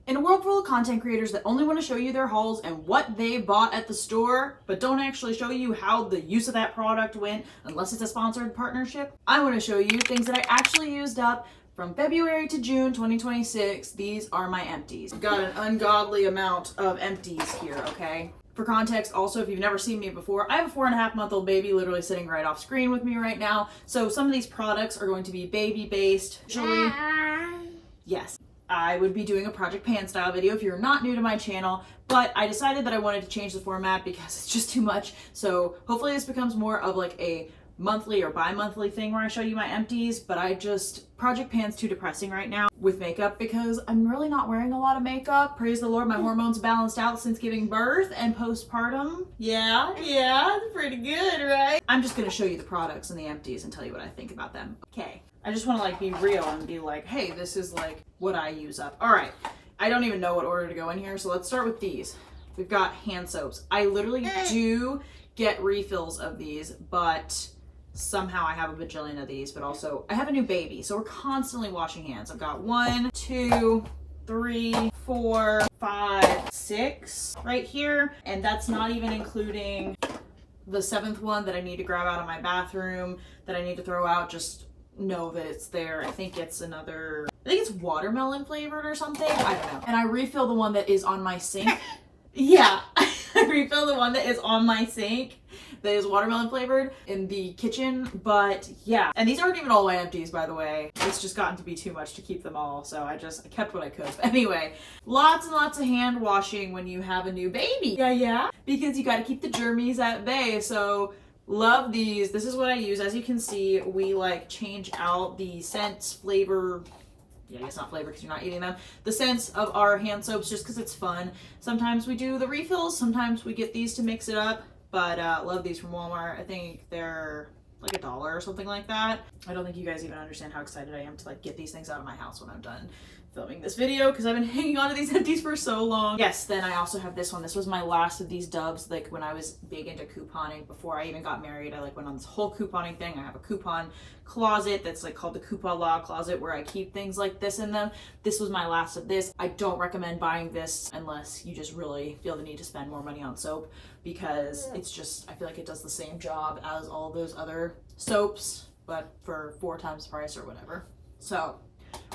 In a world full of content creators that only want to show you their hauls and what they bought at the store, but don't actually show you how the use of that product went unless it's a sponsored partnership, I want to show you things that I actually used up from February to June 2026. These are my empties. I've got an ungodly amount of empties here, okay? For context, also, if you've never seen me before, I have a 4.5-month-old baby literally sitting right off screen with me right now. So some of these products are going to be baby-based. Usually, yes, I would be doing a Project Pan style video if you're not new to my channel, but I decided that I wanted to change the format because it's just too much. So hopefully this becomes more of like a monthly or bi-monthly thing where I show you my empties, but Project Pan's too depressing right now with makeup because I'm really not wearing a lot of makeup. Praise the Lord, my hormones balanced out since giving birth and postpartum. Yeah, it's pretty good, right? I'm just gonna show you the products and the empties and tell you what I think about them. Okay, I just wanna like be real and be like, hey, this is like what I use up. All right, I don't even know what order to go in here, so let's start with these. We've got hand soaps. I literally do get refills of these, but somehow I have a bajillion of these, but also I have a new baby, so we're constantly washing hands. I've got 1, 2, 3, 4, 5, 6 right here, and that's not even including the 7th one that I need to grab out of my bathroom that I need to throw out. Just know that it's there. I think it's watermelon flavored or something. I don't know. And I refill the one that is on my sink. Yeah, I refill the one that is on my sink that is watermelon flavored in the kitchen, but yeah. And these aren't even all my empties, by the way. It's just gotten to be too much to keep them all, so I kept what I could. But anyway, lots and lots of hand washing when you have a new baby. Yeah. Because you gotta keep the germies at bay, so love these. This is what I use. As you can see, we like change out the scents, flavor. Yeah, it's not flavor because you're not eating them. The scents of our hand soaps just because it's fun. Sometimes we do the refills, sometimes we get these to mix it up, but love these from Walmart. I think they're like $1 or something like that. I don't think you guys even understand how excited I am to like get these things out of my house when I'm done filming this video because I've been hanging on to these empties for so long. Yes, then I also have this one. This was my last of these dubs, like when I was big into couponing before I even got married. I like went on this whole couponing thing. I have a coupon closet that's like called the Coupon Law Closet where I keep things like this in them. This was my last of this. I don't recommend buying this unless you just really feel the need to spend more money on soap because it's just, I feel like it does the same job as all those other soaps, but for 4 times the price or whatever. So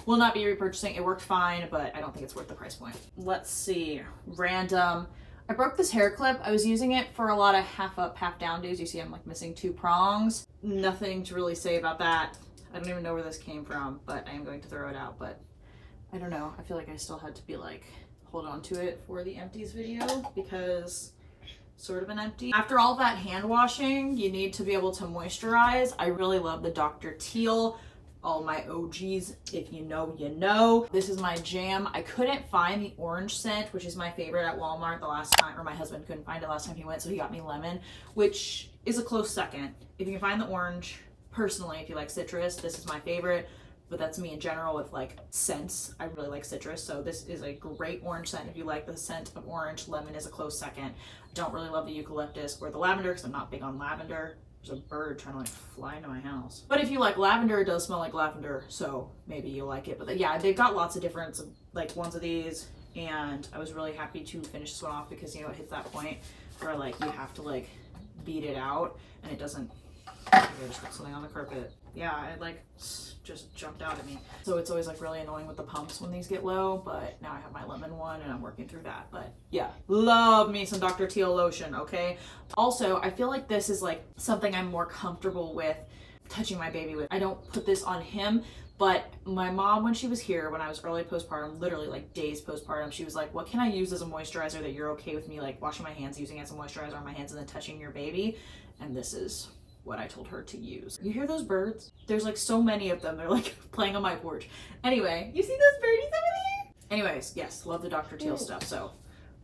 will not be repurchasing. It worked fine, but I don't think it's worth the price point. Let's see, random. I broke this hair clip. I was using it for a lot of half up, half down days. You see I'm like missing 2 prongs. Nothing to really say about that. I don't even know where this came from, but I am going to throw it out, but I don't know. I feel like I still had to be like, hold on to it for the empties video because sort of an empty. After all that hand washing, you need to be able to moisturize. I really love the Dr. Teal. All my OGs, if you know, you know. This is my jam. I couldn't find the orange scent, which is my favorite at Walmart the last time, or my husband couldn't find it last time he went, so he got me lemon, which is a close second. If you can find the orange, personally, if you like citrus, this is my favorite, but that's me in general with like scents. I really like citrus, so this is a great orange scent. If you like the scent of orange, lemon is a close second. I don't really love the eucalyptus or the lavender because I'm not big on lavender. There's a bird trying to like fly into my house. But if you like lavender, it does smell like lavender, so maybe you'll like it. But yeah, they've got lots of different like ones of these, and I was really happy to finish this one off because, you know, it hits that point where like you have to like beat it out and it doesn't. I just got something on the carpet. Yeah, it like just jumped out at me. So it's always like really annoying with the pumps when these get low, but now I have my lemon one and I'm working through that. But yeah, love me some Dr. Teal lotion, okay? Also, I feel like this is like something I'm more comfortable with touching my baby with. I don't put this on him, but my mom, when she was here, when I was early postpartum, literally like days postpartum, she was like, what can I use as a moisturizer that you're okay with me like washing my hands, using as a moisturizer on my hands and then touching your baby? And this is what I told her to use. You hear those birds? There's like so many of them. They're like playing on my porch. Anyway, you see those birdies over there? Anyways, yes, love the Dr. Teal stuff. So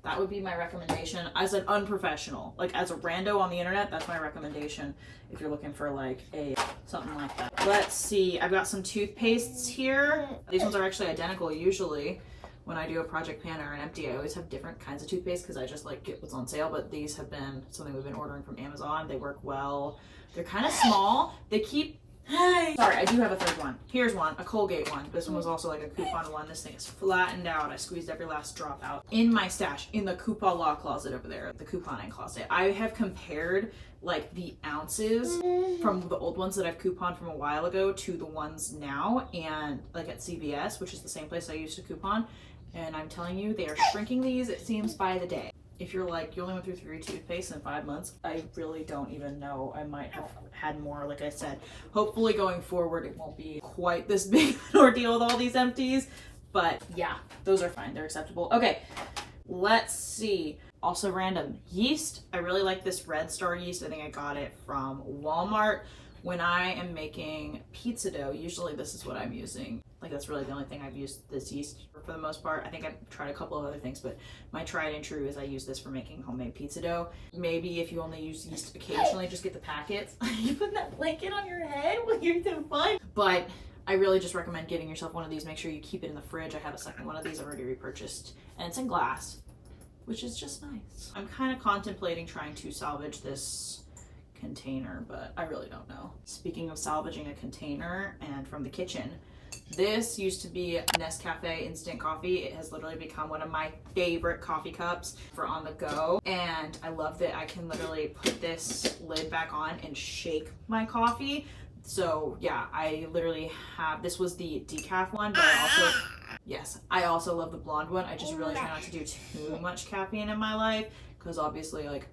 that would be my recommendation as an unprofessional. Like as a rando on the internet, that's my recommendation if you're looking for like something like that. Let's see, I've got some toothpastes here. These ones are actually identical usually. When I do a Project Pan or an empty, I always have different kinds of toothpaste because I just like get what's on sale, but these have been something we've been ordering from Amazon. They work well. They're kind of small. They keep Hey! Sorry, I do have a third one. Here's one, a Colgate one. This one was also like a coupon one. This thing is flattened out. I squeezed every last drop out. In my stash, in the coupon law closet over there, the couponing closet, I have compared like the ounces from the old ones that I've couponed from a while ago to the ones now, and like at CVS, which is the same place I used to coupon, and I'm telling you, they are shrinking these, it seems, by the day. If you're like, you only went through 3 toothpaste in 5 months, I really don't even know. I might have had more, like I said. Hopefully going forward, it won't be quite this big of an ordeal with all these empties. But yeah, those are fine. They're acceptable. Okay, let's see. Also random yeast. I really like this Red Star yeast. I think I got it from Walmart. When I am making pizza dough, usually this is what I'm using. Like that's really the only thing I've used this yeast for the most part. I think I've tried a couple of other things, but my tried and true is I use this for making homemade pizza dough. Maybe if you only use yeast occasionally, just get the packets. You put that blanket on your head when you're so fun. But I really just recommend getting yourself one of these. Make sure you keep it in the fridge. I have a second one of these already repurchased, and it's in glass, which is just nice. I'm kind of contemplating trying to salvage this container, but I really don't know. Speaking of salvaging a container and from the kitchen, this used to be Nescafe instant coffee. It has literally become one of my favorite coffee cups for on the go, and I love that I can literally put this lid back on and shake my coffee. So yeah, I literally have, this was the decaf one, but I also love the blonde one. I just really try not to do too much caffeine in my life, because obviously like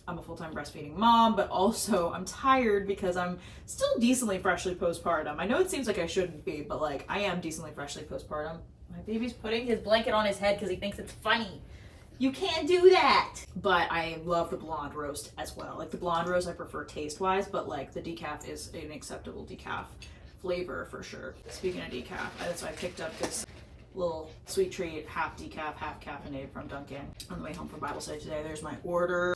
I'm a full-time breastfeeding mom, but also I'm tired because I'm still decently freshly postpartum. I know it seems like I shouldn't be, but like I am decently freshly postpartum. My baby's putting his blanket on his head because he thinks it's funny. You can't do that. But I love the blonde roast as well. Like the blonde roast I prefer taste-wise, but like the decaf is an acceptable decaf flavor for sure. Speaking of decaf, so I picked up this little sweet treat, half decaf, half caffeinated from Dunkin' on the way home from Bible study today. There's my order.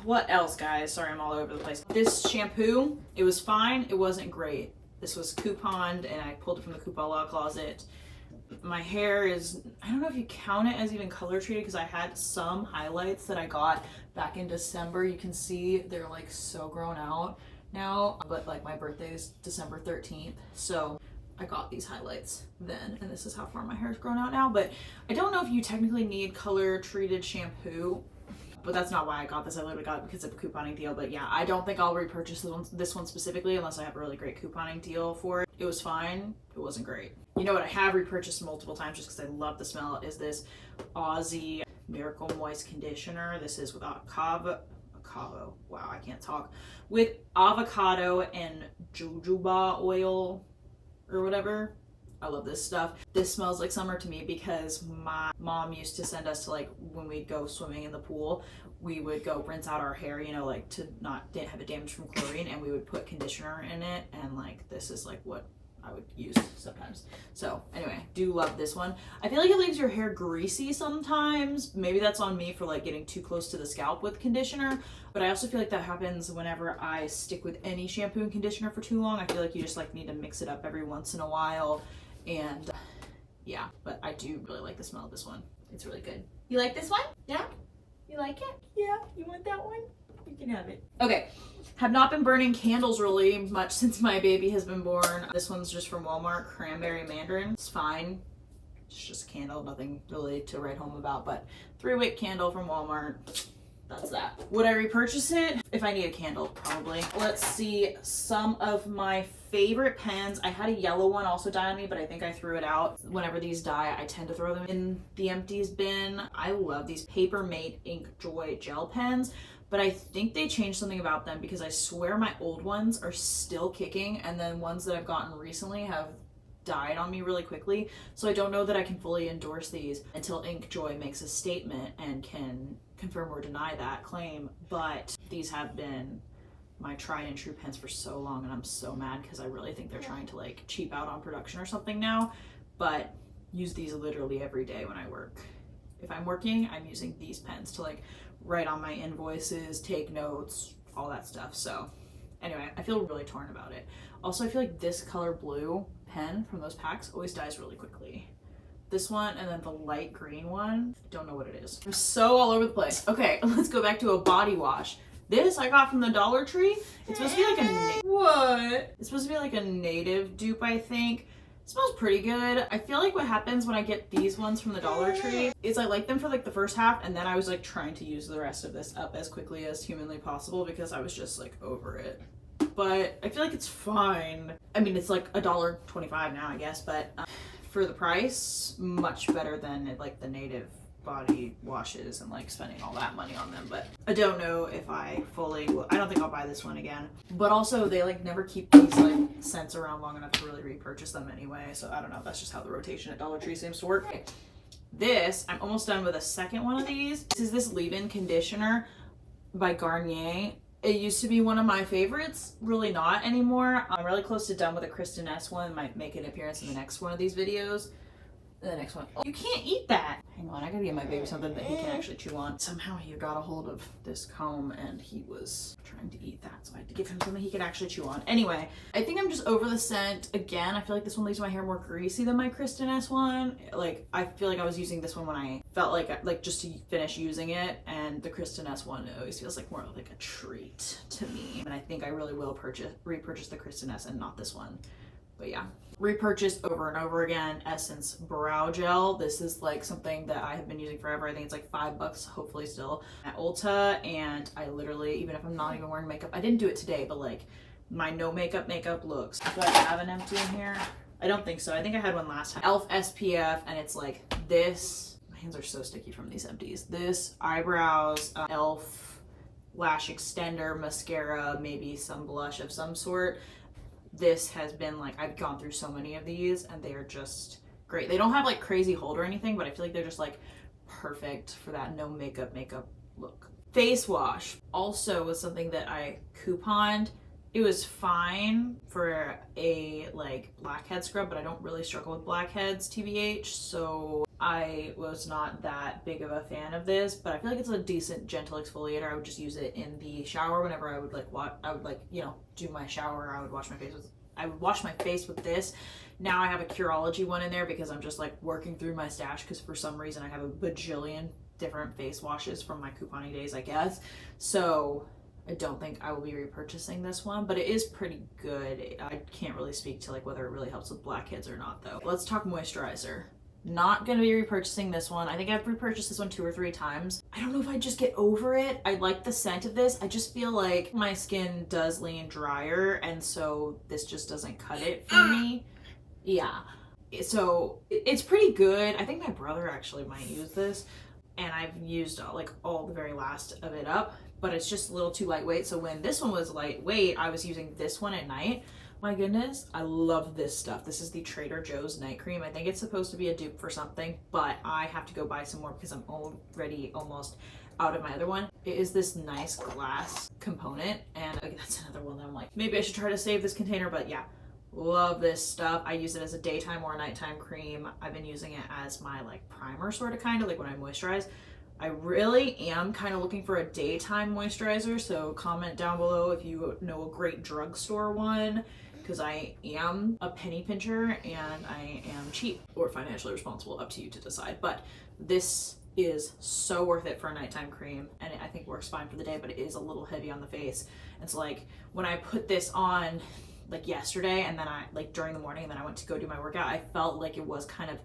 What else, guys? Sorry, I'm all over the place. This shampoo, it was fine. It wasn't great. This was couponed and I pulled it from the coupon law closet. My hair is, I don't know if you count it as even color treated, because I had some highlights that I got back in December. You can see they're like so grown out now, but like my birthday is December 13th. So I got these highlights then, and this is how far my hair has grown out now. But I don't know if you technically need color treated shampoo, but that's not why I got this. I literally got it because of a couponing deal. But yeah, I don't think I'll repurchase this one specifically unless I have a really great couponing deal for it. It was fine. It wasn't great. You know what I have repurchased multiple times just because I love the smell is this Aussie Miracle Moist Conditioner. This is with avocado. Wow, I can't talk. With avocado and jojoba oil or whatever. I love this stuff. This smells like summer to me because my mom used to send us to, like, when we'd go swimming in the pool, we would go rinse out our hair, you know, like to not have it damaged from chlorine, and we would put conditioner in it, and like this is like what I would use sometimes. So anyway, do love this one. I feel like it leaves your hair greasy sometimes. Maybe that's on me for like getting too close to the scalp with conditioner, but I also feel like that happens whenever I stick with any shampoo and conditioner for too long. I feel like you just like need to mix it up every once in a while. And yeah, but I do really like the smell of this one. It's really good. You like this one? Yeah? You like it? Yeah? You want that one? You can have it. Okay, have not been burning candles really much since my baby has been born. This one's just from Walmart, Cranberry Mandarin. It's fine. It's just a candle, nothing really to write home about, but 3-wick candle from Walmart. That's that. Would I repurchase it? If I need a candle, probably. Let's see, some of my favorite pens. I had a yellow one also die on me, but I think I threw it out. Whenever these die, I tend to throw them in the empties bin. I love these Paper Mate Ink Joy gel pens, but I think they changed something about them because I swear my old ones are still kicking, and then ones that I've gotten recently have died on me really quickly. So I don't know that I can fully endorse these until Ink Joy makes a statement and can confirm or deny that claim. But these have been my tried and true pens for so long, and I'm so mad because I really think they're trying to like cheap out on production or something now. But use these literally every day when I work. If I'm working, I'm using these pens to like write on my invoices, take notes, all that stuff. So anyway, I feel really torn about it. Also, I feel like this color blue pen from those packs always dies really quickly. This one and then the light green one, don't know what it is. I'm so all over the place. Okay, let's go back to a body wash. This I got from the Dollar Tree. It's supposed to be like a what? It's supposed to be like a native dupe, I think. It smells pretty good. I feel like what happens when I get these ones from the Dollar Tree is I like them for like the first half, and then I was like trying to use the rest of this up as quickly as humanly possible because I was just like over it. But I feel like it's fine. I mean, it's like $1.25 now, I guess, but for the price, much better than like the native body washes and like spending all that money on them. But I don't know if I fully will. I don't think I'll buy this one again. But also they like never keep these like scents around long enough to really repurchase them anyway, so I don't know. That's just how the rotation at Dollar Tree seems to work. Okay. This, I'm almost done with a second one of these. This is this leave-in conditioner by Garnier. It used to be one of my favorites, really not anymore. I'm really close to done with a Kristen S one. Might make an appearance in the next one of these videos. The next one. Oh, you can't eat that. Hang on, I gotta get my baby something that he can actually chew on. Somehow he got a hold of this comb and he was trying to eat that, so I had to give him something he could actually chew on. Anyway, I think I'm just over the scent. Again, I feel like this one leaves my hair more greasy than my Kristen S one. Like, I feel like I was using this one when I felt like just to finish using it, and the Kristen S one always feels like more like a treat to me. And I think I really will repurchase the Kristen S and not this one. But yeah, repurchased over and over again, Essence Brow Gel. This is like something that I have been using forever. I think it's like $5, hopefully still, at Ulta. And I literally, even if I'm not even wearing makeup, I didn't do it today, but like my no makeup looks. Do I have an empty in here? I don't think so. I think I had one last time. e.l.f. SPF, and it's like this. My hands are so sticky from these empties. This eyebrows, e.l.f. lash extender, mascara, maybe some blush of some sort. This has been like, I've gone through so many of these and they are just great. They don't have like crazy hold or anything, but I feel like they're just like perfect for that no makeup look. Face wash also was something that I couponed. It was fine for a like blackhead scrub, but I don't really struggle with blackheads, TBH, so I was not that big of a fan of this, but I feel like it's a decent gentle exfoliator. I would just use it in the shower whenever I would do my shower. I would wash my face with this. Now I have a Curology one in there because I'm just like working through my stash because for some reason I have a bajillion different face washes from my couponing days, I guess. So I don't think I will be repurchasing this one, but it is pretty good. I can't really speak to like whether it really helps with blackheads or not though. Let's talk moisturizer. Not gonna be repurchasing this one. I think I've repurchased this one 2 or 3 times. I don't know if I just get over it. I like the scent of this. I just feel like my skin does lean drier, and so this just doesn't cut it for me. Yeah. So it's pretty good. I think my brother actually might use this, and I've used like all the very last of it up, but it's just a little too lightweight. So when this one was lightweight, I was using this one at night. My goodness, I love this stuff. This is the Trader Joe's night cream. I think it's supposed to be a dupe for something, but I have to go buy some more because I'm already almost out of my other one. It is this nice glass component, and okay, that's another one that I'm like, maybe I should try to save this container, but yeah, love this stuff. I use it as a daytime or a nighttime cream. I've been using it as my like primer sort of kind of like when I moisturize. I really am kind of looking for a daytime moisturizer, so comment down below if you know a great drugstore one, because I am a penny pincher and I am cheap or financially responsible, up to you to decide. But this is so worth it for a nighttime cream, and I think works fine for the day, but it is a little heavy on the face. It's like when I put this on like yesterday and then I like during the morning and then I went to go do my workout, I felt like it was kind of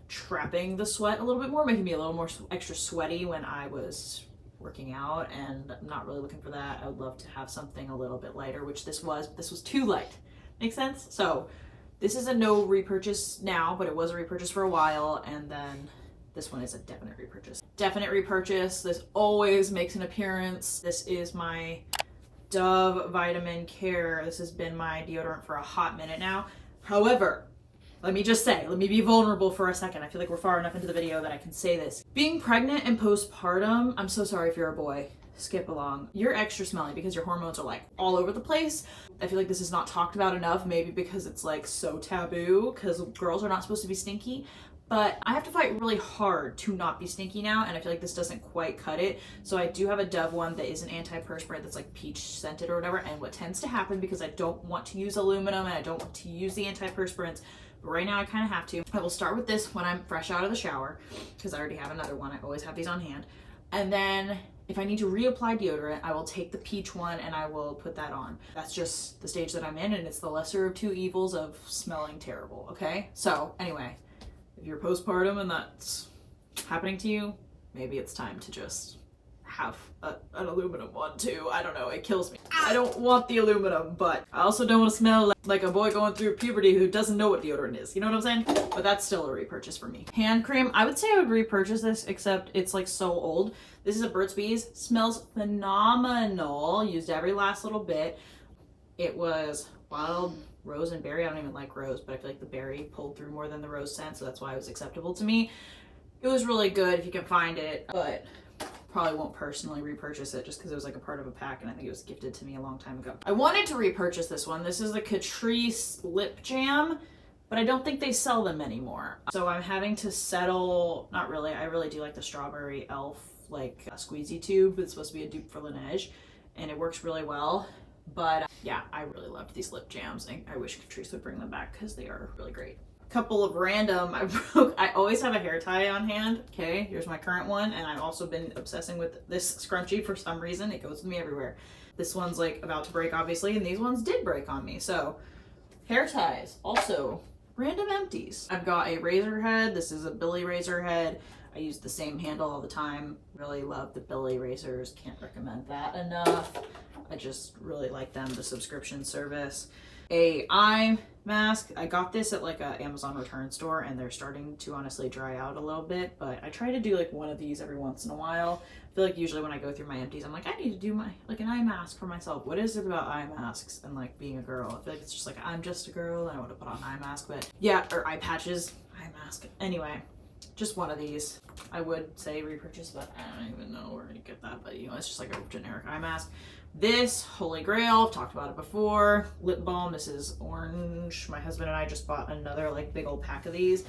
trapping the sweat a little bit more, making me a little more extra sweaty when I was working out, and I'm not really looking for that. I would love to have something a little bit lighter, which this was, but this was too light. Make sense? So this is a no repurchase now, but it was a repurchase for a while, and then this one is a definite repurchase. Definite repurchase. This always makes an appearance. This is my Dove Vitamin Care. This has been my deodorant for a hot minute now. However, let me just say, let me be vulnerable for a second. I feel like we're far enough into the video that I can say this. Being pregnant and postpartum, I'm so sorry if you're a boy, skip along. You're extra smelly because your hormones are like all over the place. I feel like this is not talked about enough, maybe because it's like so taboo because girls are not supposed to be stinky. But I have to fight really hard to not be stinky now, and I feel like this doesn't quite cut it. So I do have a Dove one that is an antiperspirant that's like peach scented or whatever, and what tends to happen, because I don't want to use aluminum and I don't want to use the antiperspirants, but right now I kind of have to. I will start with this when I'm fresh out of the shower, because I already have another one. I always have these on hand. And then If I need to reapply deodorant, I will take the peach one and I will put that on. That's just the stage that I'm in, and it's the lesser of two evils of smelling terrible, okay? So anyway, if you're postpartum and that's happening to you, maybe it's time to just have an aluminum one too. I don't know, it kills me. I don't want the aluminum, but I also don't want to smell like a boy going through puberty who doesn't know what deodorant is. You know what I'm saying? But that's still a repurchase for me. Hand cream, I would say I would repurchase this, except it's like so old. This is a Burt's Bees, smells phenomenal. Used every last little bit. It was wild rose and berry. I don't even like rose, but I feel like the berry pulled through more than the rose scent, so that's why it was acceptable to me. It was really good if you can find it, but probably won't personally repurchase it just because it was like a part of a pack and I think it was gifted to me a long time ago. I wanted to repurchase this one. This is the Catrice Lip Jam, but I don't think they sell them anymore. So I'm having to settle, not really, I really do like the Strawberry Elf like squeezy tube. It's supposed to be a dupe for Laneige and it works really well. But yeah, I really loved these lip jams and I wish Catrice would bring them back because they are really great. Couple of random, I always have a hair tie on hand. Okay, here's my current one, and I've also been obsessing with this scrunchie for some reason. It goes with me everywhere. This one's like about to break obviously, and these ones did break on me. So hair ties, also random empties. I've got a razor head. This is a Billy razor head. I use the same handle all the time. Really love the Billy razors. Can't recommend that enough. I just really like them, the subscription service. A eye mask. I got this at like a Amazon return store and they're starting to honestly dry out a little bit, but I try to do like one of these every once in a while. I feel like usually when I go through my empties, I'm like, I need to do like an eye mask for myself. What is it about eye masks and like being a girl? I feel like it's just like, I'm just a girl and I want to put on an eye mask, but yeah, or eye patches, eye mask. Anyway, just one of these. I would say repurchase, but I don't even know where to get that, but you know, it's just like a generic eye mask. This Holy Grail, I've talked about it before. Lip balm, this is orange. My husband and I just bought another like big old pack of these.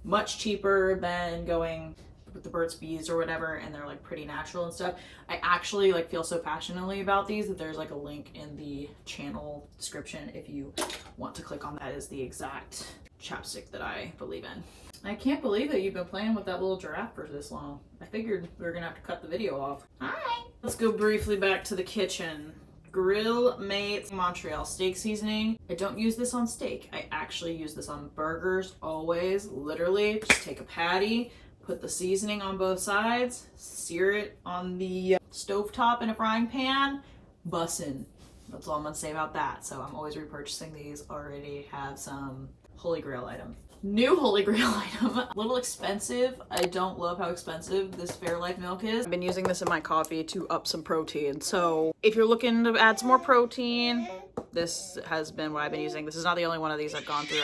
Much cheaper than going with the Burt's Bees or whatever, and they're like pretty natural and stuff. I actually like feel so passionately about these that there's like a link in the channel description if you want to click on that. Is the exact chapstick that I believe in. I can't believe that you've been playing with that little giraffe for this long. I figured we were gonna have to cut the video off. Hi! Let's go briefly back to the kitchen. Grill Mates Montreal steak seasoning. I don't use this on steak. I actually use this on burgers always. Literally, just take a patty, put the seasoning on both sides, sear it on the stovetop in a frying pan, bussin'. That's all I'm gonna say about that. So I'm always repurchasing these. Already have some Holy Grail item. New Holy Grail item. A little expensive. I don't love how expensive this Fairlife milk is. I've been using this in my coffee to up some protein. So if you're looking to add some more protein, this has been what I've been using. This is not the only one of these I've gone through.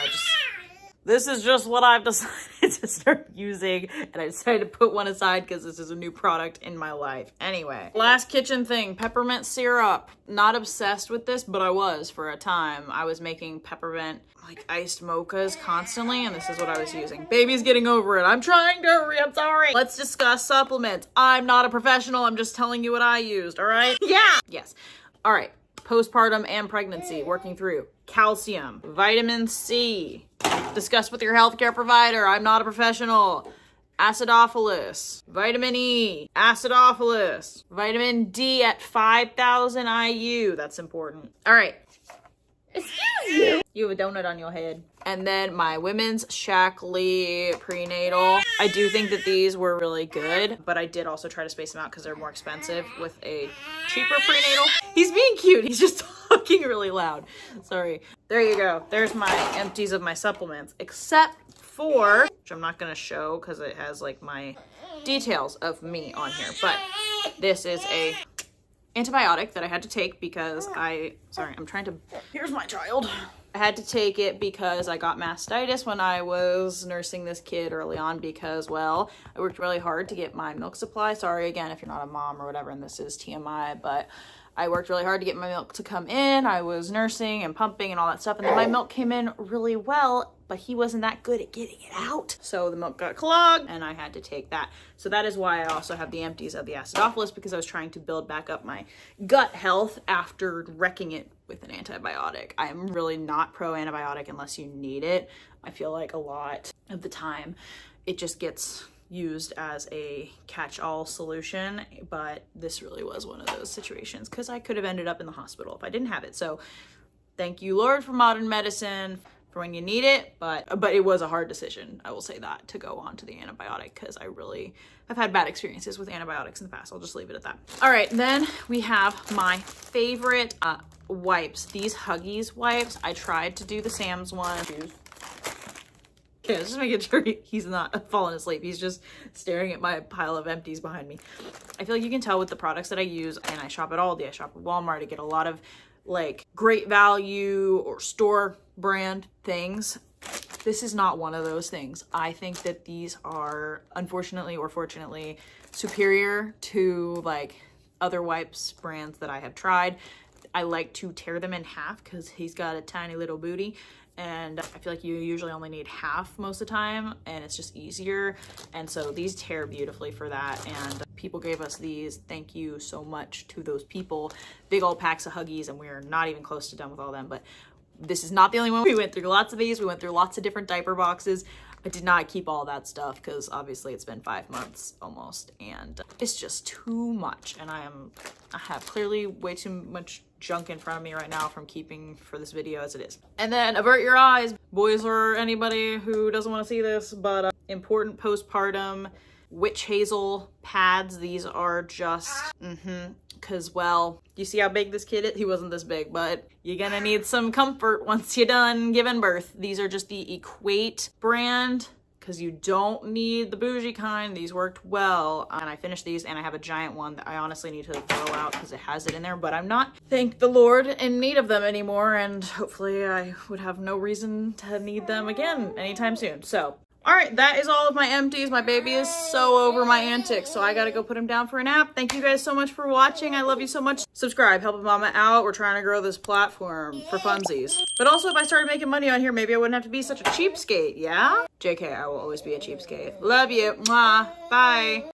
This is just what I've decided to start using, and I decided to put one aside because this is a new product in my life. Anyway, last kitchen thing, peppermint syrup. Not obsessed with this, but I was for a time. I was making peppermint like iced mochas constantly, and this is what I was using. Baby's getting over it. I'm trying to hurry, I'm sorry. Let's discuss supplements. I'm not a professional, I'm just telling you what I used, all right? Yeah! Yes. All right, postpartum and pregnancy, working through. Calcium, vitamin C. Discuss with your healthcare provider. I'm not a professional. Acidophilus, vitamin E, acidophilus, vitamin D at 5,000 IU. That's important. All right. Excuse you. You have a donut on your head. And then my women's Shackley prenatal. I do think that these were really good, but I did also try to space them out because they're more expensive with a cheaper prenatal. He's being cute. He's just talking really loud. Sorry. There you go. There's my empties of my supplements, except for, which I'm not going to show because it has like my details of me on here, but this is a antibiotic that I had to take because here's my child. I had to take it because I got mastitis when I was nursing this kid early on because, well, I worked really hard to get my milk supply. Sorry again if you're not a mom or whatever and this is TMI, but I worked really hard to get my milk to come in. I was nursing and pumping and all that stuff, and then my milk came in really well, but he wasn't that good at getting it out. So the milk got clogged and I had to take that. So that is why I also have the empties of the acidophilus, because I was trying to build back up my gut health after wrecking it with an antibiotic. I am really not pro antibiotic unless you need it. I feel like a lot of the time it just gets used as a catch-all solution, but this really was one of those situations because I could have ended up in the hospital if I didn't have it. So thank you, Lord, for modern medicine for when you need it, but it was a hard decision, I will say that, to go on to the antibiotic because I really have had bad experiences with antibiotics in the past. I'll just leave it at that. All right, then we have my favorite wipes, these Huggies wipes. I tried to do the Sam's one. Okay, just making sure he's not falling asleep. He's just staring at my pile of empties behind me. I feel like you can tell with the products that I use, and I shop at Aldi, I shop at Walmart, I get a lot of like great value or store brand things. This is not one of those things. I think that these are, unfortunately or fortunately, superior to like other wipes brands that I have tried. I like to tear them in half because he's got a tiny little booty, and I feel like you usually only need half most of the time, and it's just easier. And so these tear beautifully for that, and people gave us these. Thank you so much to those people. Big old packs of Huggies, and we're not even close to done with all them, but this is not the only one. We went through lots of these. We went through lots of different diaper boxes. I did not keep all that stuff because obviously it's been 5 months almost, and it's just too much. And I have clearly way too much junk in front of me right now from keeping for this video as it is. And then avert your eyes, boys or anybody who doesn't want to see this, but important postpartum witch hazel pads. These are just, because, well, you see how big this kid is? He wasn't this big, but you're gonna need some comfort once you're done giving birth. These are just the Equate brand, because you don't need the bougie kind. These worked well, and I finished these, and I have a giant one that I honestly need to throw out because it has it in there, but I'm not, thank the Lord, in need of them anymore, and hopefully I would have no reason to need them again anytime soon. So all right, that is all of my empties. My baby is so over my antics, so I gotta go put him down for a nap. Thank you guys so much for watching. I love you so much. Subscribe, help a mama out. We're trying to grow this platform for funsies. But also, if I started making money on here, maybe I wouldn't have to be such a cheapskate, yeah? JK, I will always be a cheapskate. Love you. Mwah. Bye.